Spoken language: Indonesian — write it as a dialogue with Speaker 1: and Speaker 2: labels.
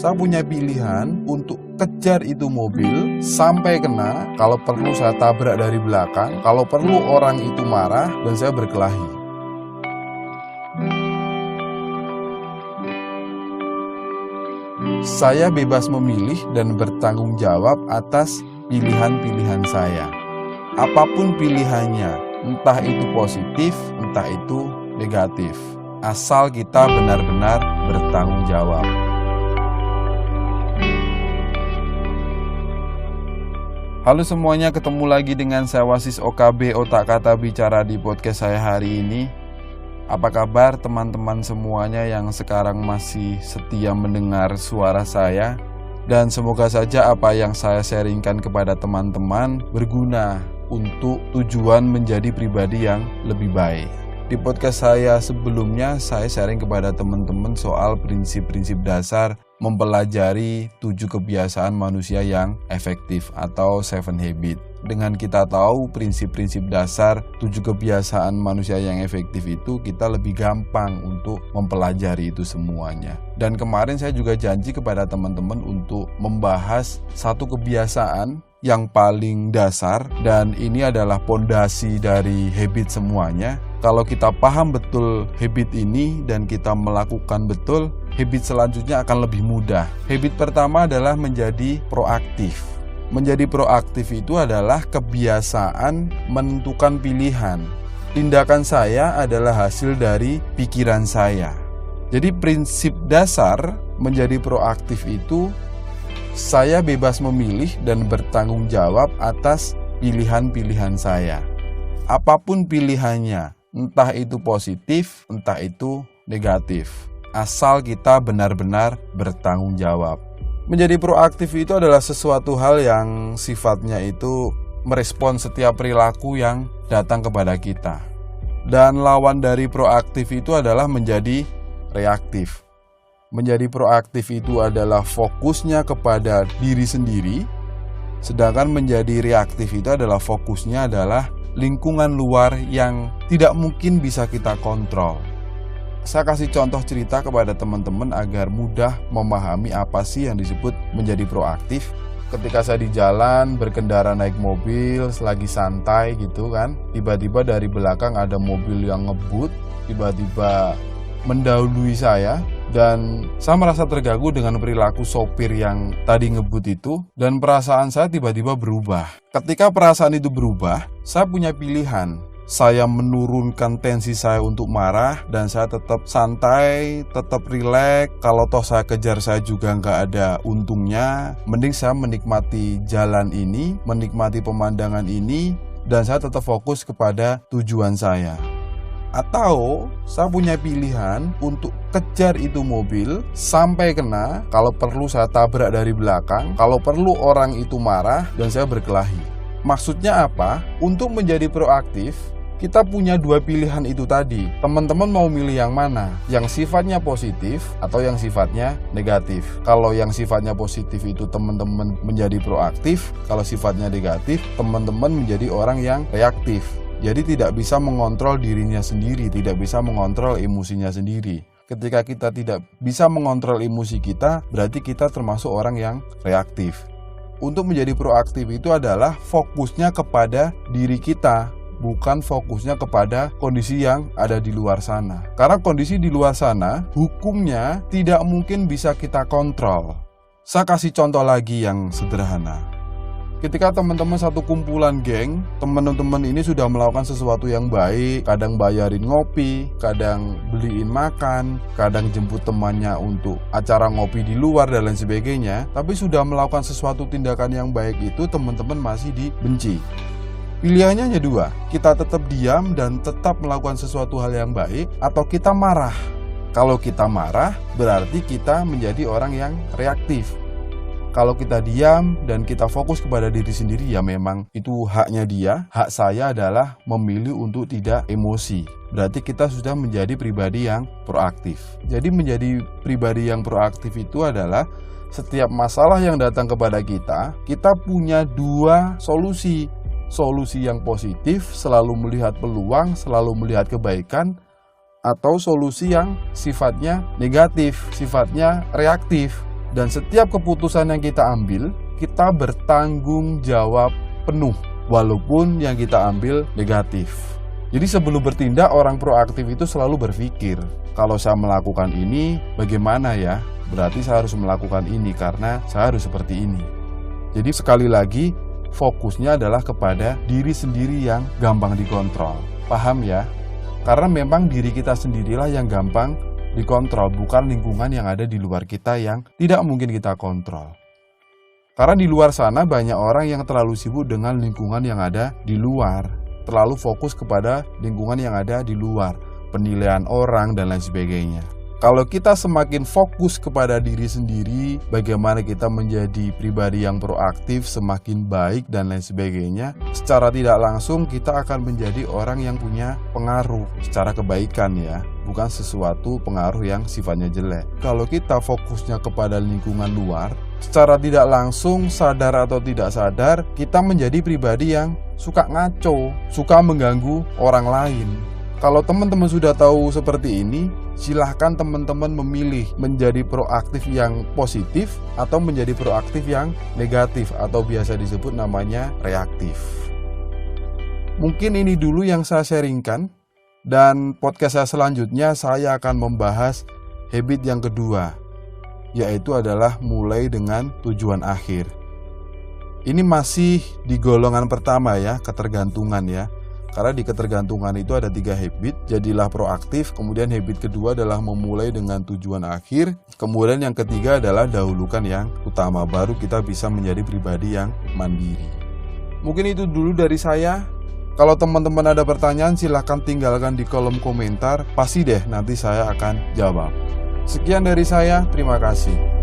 Speaker 1: saya punya pilihan untuk kejar itu mobil sampai kena. Kalau perlu saya tabrak dari belakang, kalau perlu orang itu marah dan saya berkelahi. Saya bebas memilih dan bertanggung jawab atas pilihan-pilihan saya. Apapun pilihannya, entah itu positif, entah itu negatif, asal kita benar-benar bertanggung jawab. Halo semuanya, ketemu lagi dengan saya Wasis OKB Otak Kata Bicara di podcast saya hari ini. Apa kabar teman-teman semuanya yang sekarang masih setia mendengar suara saya? Dan semoga saja apa yang saya sharingkan kepada teman-teman berguna untuk tujuan menjadi pribadi yang lebih baik. Di podcast saya sebelumnya, saya sharing kepada teman-teman soal prinsip-prinsip dasar mempelajari 7 kebiasaan manusia yang efektif atau 7 habit. Dengan kita tahu prinsip-prinsip dasar 7 kebiasaan manusia yang efektif itu, kita lebih gampang untuk mempelajari itu semuanya. Dan kemarin saya juga janji kepada teman-teman untuk membahas satu kebiasaan yang paling dasar, dan ini adalah pondasi dari habit semuanya. Kalau kita paham betul habit ini dan kita melakukan betul, habit selanjutnya akan lebih mudah. Habit pertama adalah menjadi proaktif. Menjadi proaktif itu adalah kebiasaan menentukan pilihan. Tindakan saya adalah hasil dari pikiran saya. Jadi prinsip dasar menjadi proaktif itu, saya bebas memilih dan bertanggung jawab atas pilihan-pilihan saya. Apapun pilihannya, entah itu positif, entah itu negatif, asal kita benar-benar bertanggung jawab. Menjadi proaktif itu adalah sesuatu hal yang sifatnya itu merespon setiap perilaku yang datang kepada kita. Dan lawan dari proaktif itu adalah menjadi reaktif. Menjadi proaktif itu adalah fokusnya kepada diri sendiri, sedangkan menjadi reaktif itu adalah fokusnya adalah lingkungan luar yang tidak mungkin bisa kita kontrol. Saya kasih contoh cerita kepada teman-teman agar mudah memahami apa sih yang disebut menjadi proaktif. Ketika saya di jalan, berkendara naik mobil, selagi santai gitu kan, tiba-tiba dari belakang ada mobil yang ngebut, tiba-tiba mendahului saya, dan saya merasa terganggu dengan perilaku sopir yang tadi ngebut itu, dan perasaan saya tiba-tiba berubah. Ketika perasaan itu berubah, saya punya pilihan. Saya menurunkan tensi saya untuk marah, dan saya tetap santai, tetap rileks. Kalau toh saya kejar, saya juga nggak ada untungnya. Mending saya menikmati jalan ini, menikmati pemandangan ini, dan saya tetap fokus kepada tujuan saya. Atau saya punya pilihan untuk kejar itu mobil sampai kena. Kalau perlu saya tabrak dari belakang, kalau perlu orang itu marah dan saya berkelahi. Maksudnya apa? Untuk menjadi proaktif, kita punya 2 pilihan itu tadi. Teman-teman mau milih yang mana? Yang sifatnya positif atau yang sifatnya negatif? Kalau yang sifatnya positif itu teman-teman menjadi proaktif. Kalau sifatnya negatif, teman-teman menjadi orang yang reaktif. Jadi tidak bisa mengontrol dirinya sendiri, tidak bisa mengontrol emosinya sendiri. Ketika kita tidak bisa mengontrol emosi kita, berarti kita termasuk orang yang reaktif. Untuk menjadi proaktif itu adalah fokusnya kepada diri kita, bukan fokusnya kepada kondisi yang ada di luar sana. Karena kondisi di luar sana, hukumnya tidak mungkin bisa kita kontrol. Saya kasih contoh lagi yang sederhana. Ketika teman-teman satu kumpulan geng, teman-teman ini sudah melakukan sesuatu yang baik, kadang bayarin ngopi, kadang beliin makan, kadang jemput temannya untuk acara ngopi di luar dan lain sebagainya, tapi sudah melakukan sesuatu tindakan yang baik itu, teman-teman masih dibenci. Pilihannya hanya 2, kita tetap diam dan tetap melakukan sesuatu hal yang baik, atau kita marah. Kalau kita marah, berarti kita menjadi orang yang reaktif. Kalau kita diam dan kita fokus kepada diri sendiri, ya memang itu haknya dia. Hak saya adalah memilih untuk tidak emosi. Berarti kita sudah menjadi pribadi yang proaktif. Jadi menjadi pribadi yang proaktif itu adalah setiap masalah yang datang kepada kita, kita punya 2 solusi. Solusi yang positif, selalu melihat peluang, selalu melihat kebaikan, atau solusi yang sifatnya negatif, sifatnya reaktif. Dan setiap keputusan yang kita ambil, kita bertanggung jawab penuh, walaupun yang kita ambil negatif. Jadi sebelum bertindak, orang proaktif itu selalu berpikir, kalau saya melakukan ini, bagaimana ya? Berarti saya harus melakukan ini karena saya harus seperti ini. Jadi sekali lagi, fokusnya adalah kepada diri sendiri yang gampang dikontrol. Paham ya? Karena memang diri kita sendirilah yang gampang dikontrol, bukan lingkungan yang ada di luar kita yang tidak mungkin kita kontrol. Karena di luar sana banyak orang yang terlalu sibuk dengan lingkungan yang ada di luar, terlalu fokus kepada lingkungan yang ada di luar, penilaian orang dan lain sebagainya. Kalau kita semakin fokus kepada diri sendiri, bagaimana kita menjadi pribadi yang proaktif, semakin baik dan lain sebagainya, secara tidak langsung kita akan menjadi orang yang punya pengaruh secara kebaikan ya, bukan sesuatu pengaruh yang sifatnya jelek. Kalau kita fokusnya kepada lingkungan luar, secara tidak langsung, sadar atau tidak sadar, kita menjadi pribadi yang suka ngaco, suka mengganggu orang lain. Kalau teman-teman sudah tahu seperti ini, silahkan teman-teman memilih menjadi proaktif yang positif atau menjadi proaktif yang negatif atau biasa disebut namanya reaktif. Mungkin ini dulu yang saya sharingkan, dan podcast saya selanjutnya saya akan membahas habit yang kedua, yaitu adalah mulai dengan tujuan akhir. Ini masih di golongan pertama ya, ketergantungan ya. Karena di ketergantungan itu ada 3 habit, jadilah proaktif, kemudian habit kedua adalah memulai dengan tujuan akhir, kemudian yang ketiga adalah dahulukan yang utama, baru kita bisa menjadi pribadi yang mandiri. Mungkin itu dulu dari saya. Kalau teman-teman ada pertanyaan silahkan tinggalkan di kolom komentar, pasti deh nanti saya akan jawab. Sekian dari saya, terima kasih.